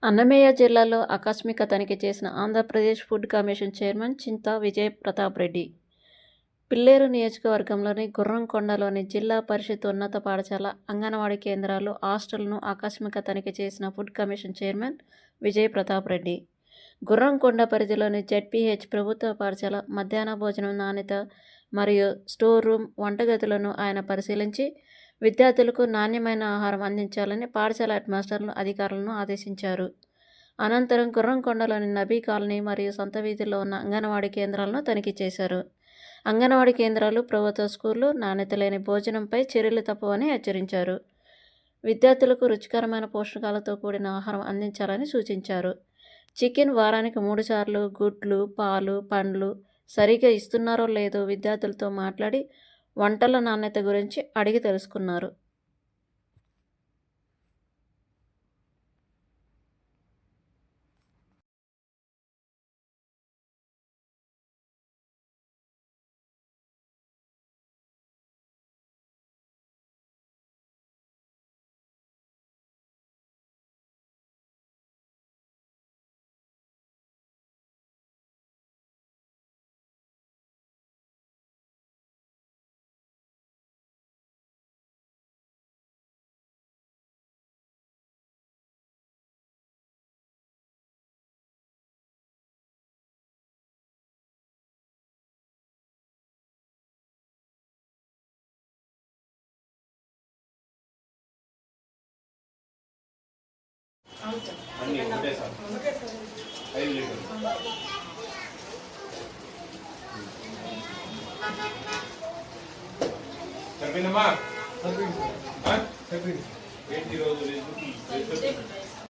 అన్నమయ్య జిల్లాలో ఆకస్మిక తనిఖీ చేసిన ఆంధ్రప్రదేశ్ ఫుడ్ కమిషన్ చైర్మన్ చింతా విజయ్ ప్రతాప్ రెడ్డి. పిల్లేరు నియోజకవర్గంలోని గుర్రంకొండలోని జిల్లా పరిషత్ ఉన్నత పాఠశాల, అంగన్వాడీ కేంద్రాలు, హాస్టల్ను ఆకస్మిక తనిఖీ చేసిన food commission chairman Vijay Pratap Reddy. Gurramkonda పరిధిలోని జెడ్పీహెచ్ ప్రభుత్వ పాఠశాల మధ్యాహ్న భోజనం నాణ్యత మరియు స్టోర్ రూమ్, వంటగదులను ఆయన పరిశీలించి విద్యార్థులకు నాణ్యమైన ఆహారం అందించాలని పాఠశాల హెడ్మాస్టర్లు అధికారులను ఆదేశించారు. అనంతరం గుర్రంకొండలోని నబీ కాలనీ మరియు సొంత వీధుల్లో ఉన్న అంగన్వాడీ కేంద్రాలను తనిఖీ చేశారు. అంగన్వాడీ కేంద్రాలు, ప్రభుత్వ స్కూళ్లు నాణ్యత లేని భోజనంపై చర్యలు తప్పవని హెచ్చరించారు. విద్యార్థులకు రుచికరమైన పోషకాలతో కూడిన ఆహారం అందించాలని సూచించారు. చికెన్ వారానికి 3 సార్లు, గుడ్లు, పాలు, పండ్లు సరిగా ఇస్తున్నారో లేదో విద్యార్థులతో మాట్లాడి వంటల నాణ్యత గురించి అడిగి తెలుసుకున్నారు. అన్నీ ఒకటేసారి 5 లీటర్లు సరిపోయిందమ్మా? సరిపోయింది. ఏంటి ఈరోజు